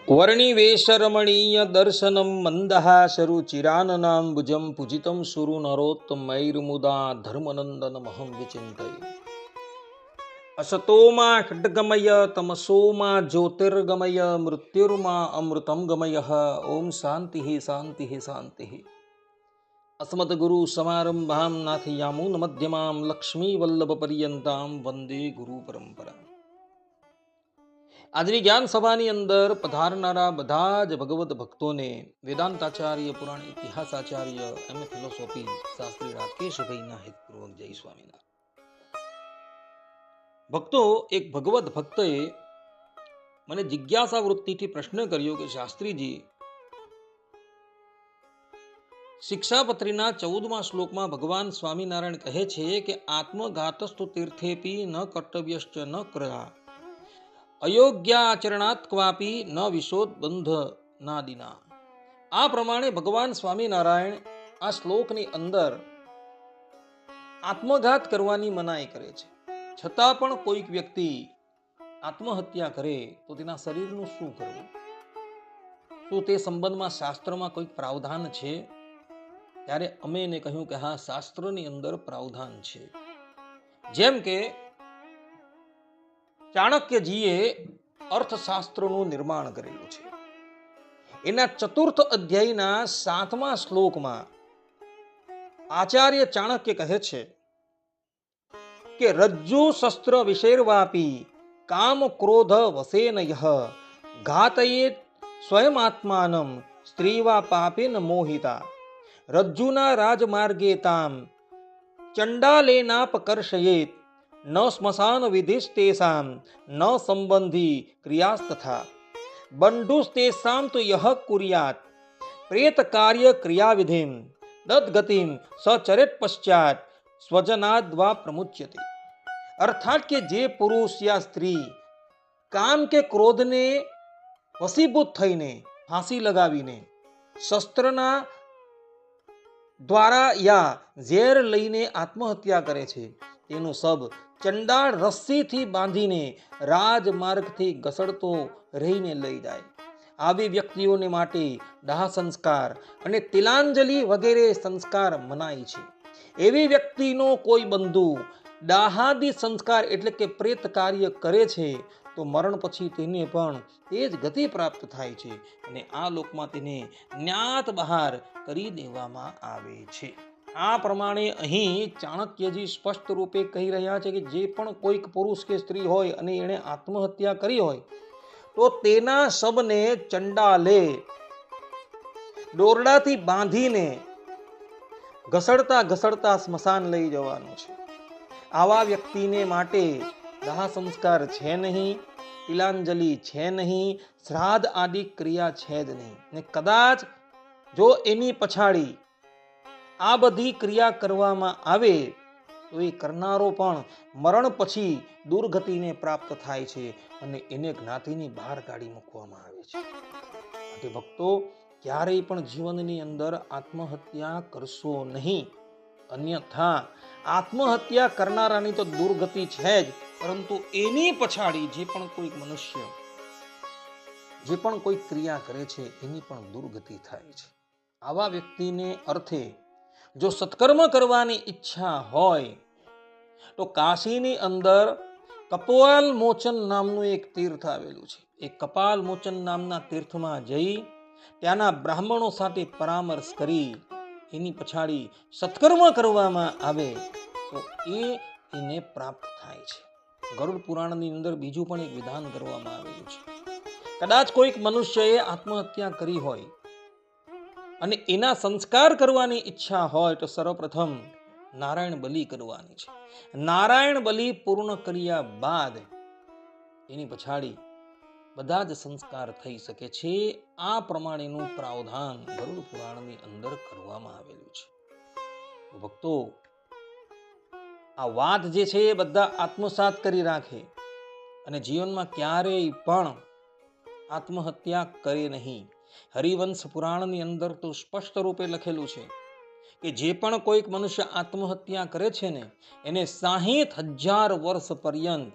વર્ણિવેશરમણીય દર્શનમ મંદહાસરુચિરાનનામ ભુજમ પૂજિતમ સુરુ નરોત્તમૈર્મુદા ધર્મનંદનમહં વિચિંતયે. અસતોમા ખડ્ગમય તમસોમા જ્યોતિર્ગમય મૃત્યુર્મા અમૃતમ ગમય. ઓમ શાંતિ શાંતિ શાંતિ. અસ્મદ્ગુરુ સમારંભામ નાથયામૂન મધ્યમામ લક્ષ્મી વલ્લભ પર્યંતામ વંદે ગુરુ પરંપરા. આજની જ્ઞાન સભાની અંદર પધારનારા બધા જ ભગવત ભક્તોને વેદાંતાચાર્ય, પુરાણ ઇતિહાસાચાર્ય, એમ.એ. ફિલોસોફી શાસ્ત્રી રાકેશભાઈના હિતપૂર્વક જય સ્વામિનારાયણ. ભક્તો, એક ભગવત ભક્તએ મને જિજ્ઞાસા વૃત્તિથી પ્રશ્ન કર્યો કે શાસ્ત્રીજી, શિક્ષાપત્રીના 14મા શ્લોકમાં ભગવાન સ્વામિનારાયણ કહે છે કે આત્મઘાતસ્તુ તીર્થેપી ન કર્તવ્યશ્ચ ન ક્રયા અયોગ્યાચરણાત ક્વાપી ન વિશોદબંધ નાદિના. આ પ્રમાણે ભગવાન સ્વામિનારાયણ આ શ્લોકની અંદર આત્મઘાત કરવાની મનાઈ કરે છે. છતાં પણ કોઈક વ્યક્તિ આત્મહત્યા કરે તો તેના શરીરનું શું કરવું? શું તે સંબંધમાં શાસ્ત્રમાં કોઈક પ્રાવધાન છે? ત્યારે અમે એને કહ્યું કે હા, શાસ્ત્રની અંદર પ્રાવધાન છે. જેમ કે ચાણક્યજીએ અર્થશાસ્ત્રનું નિર્માણ કરેલું છે. એના 4th અધ્યાયના 7મા શ્લોકમાં આચાર્ય ચાણક્ય કહે છે કે રજ્જુ શસ્ત્ર વિશેર્વાપી કામ ક્રોધ વસેન યહ ઘાતયેત સ્વયમાત્માનમ સ્ત્રીવા પાપેન મોહિતા રજ્જુના રાજમાર્ગે તામ ચંડાલેનાપકર્ષયેત ન સ્મશાન વિધિસ્તેષામ ન સંબંધી ક્રિયાસ્તથા બંધુસ્તેષામ તો યહ કુર્યાત પ્રેત કાર્ય ક્રિયાવિધિમ દદ્ગતિમ સચરેત પશ્ચાત સ્વજનાદ્વા પ્રમુચ્યતે. અર્થાત કે જે પુરુષ યા સ્ત્રી કામ કે ક્રોધને વશીભૂત થઈને ફાંસી લગાવીને શસ્ત્રના દ્વારા યા ઝેર લઈને આત્મહત્યા કરે છે, તેનું શબ ચંડાળ રસ્સીથી બાંધીને રાજમાર્ગથી ઘસડતો રહીને લઈ જાય. આવી વ્યક્તિઓને માટે દાહ સંસ્કાર અને તિલાંજલિ વગેરે સંસ્કાર મનાય છે. એવી વ્યક્તિનો કોઈ બંધુ દાહાદિ સંસ્કાર એટલે કે પ્રેત કાર્ય કરે છે તો મરણ પછી તેને પણ તે જ ગતિ પ્રાપ્ત થાય છે અને આ લોકમાં તેને જ્ઞાત બહાર કરી દેવામાં આવે છે. આ પ્રમાણે અહીં ચાણક્યજી સ્પષ્ટ રૂપે કહી રહ્યા છે કે જે પણ કોઈક પુરુષ કે સ્ત્રી હોય અને એણે આત્મહત્યા કરી હોય તો તેના શબને ચંડાલે દોરડાથી બાંધીને ઘસડતા ઘસડતા સ્મશાન લઈ જવાનું છે. આવા વ્યક્તિને માટે દાહ સંસ્કાર છે નહીં, તિલાંજલિ છે નહીં, શ્રાદ્ધ આદિ ક્રિયા છે જ નહીં. ને કદાચ જો એની પછાડી આ બધી ક્રિયા કરવામાં આવે તો એ કરનારો પણ મરણ પછી દુર્ગતિને પ્રાપ્ત થાય છે અને એને જ્ઞાતિની બહાર કાઢી મૂકવામાં આવે છે. ભક્તો, ક્યારેય પણ જીવનની અંદર આત્મહત્યા કરશો નહીં, અન્યથા આત્મહત્યા કરનારાની તો દુર્ગતિ છે જ, પરંતુ એની પછાડી જે પણ કોઈક મનુષ્ય જે પણ કોઈ ક્રિયા કરે છે એની પણ દુર્ગતિ થાય છે. આવા વ્યક્તિને અર્થે જો સત્કર્મ કરવાની ઈચ્છા હોય તો કાશીની અંદર કપાલ મોચન નામનું એક તીર્થ આવેલું છે. એ કપાલ મોચન નામના તીર્થમાં જઈ ત્યાંના બ્રાહ્મણો સાથે પરામર્શ કરી એની પછાડી સત્કર્મ કરવામાં આવે તો એને પ્રાપ્ત થાય છે. ગરુડ પુરાણની અંદર બીજું પણ એક વિધાન કરવામાં આવેલું છે. કદાચ કોઈક મનુષ્યએ આત્મહત્યા કરી હોય અને એના સંસ્કાર કરવાની ઈચ્છા હોય તો સર્વપ્રથમ નારાયણ બલિ કરવાની છે. નારાયણ બલિ પૂર્ણ કર્યા બાદ એની પછાડી બધા જ સંસ્કાર થઈ શકે છે. આ પ્રમાણેનું પ્રાવધાન ગરુડ પુરાણની અંદર કરવામાં આવેલું છે. ભક્તો, આ વાત જે છે એ બધા આત્મસાત કરી રાખે અને જીવનમાં ક્યારેય પણ આત્મહત્યા કરે નહીં. હરિવંશ પુરાણની અંદર તો સ્પષ્ટ રૂપે લખેલું છે કે જે પણ કોઈક મનુષ્ય આત્મહત્યા કરે છે ને એને 60,000 વર્ષ પર્યંત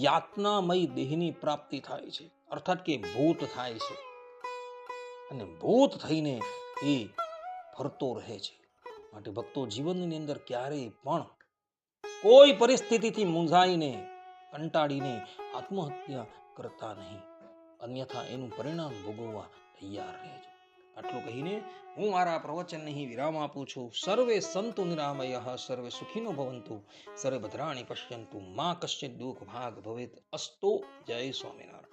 યાતનામય દેહની પ્રાપ્તિ થાય છે, અર્થાત કે ભૂત થાય છે. અને ભૂત થઈને એ ફરતો રહે છે. માટે ભક્તો જીવનની અંદર ક્યારેય પણ કોઈ પરિસ્થિતિથી મૂંઝાઈને કંટાળીને આત્મહત્યા કરતા નહીં, અન્યથા એનું પરિણામ ભોગવવા તૈયાર રહેજો. આટલું કહીને હું મારા પ્રવચન અહીં વિરામ આપું છું. સર્વે સંતુ નિરામયઃ, સર્વે સુખીનો ભવંતુ, સર્વે ભદ્રાણિ પશ્યન્તુ, મા કશ્ચિત દુઃખ ભાગ ભવેત. અસ્તો. જય સ્વામિનારાયણ.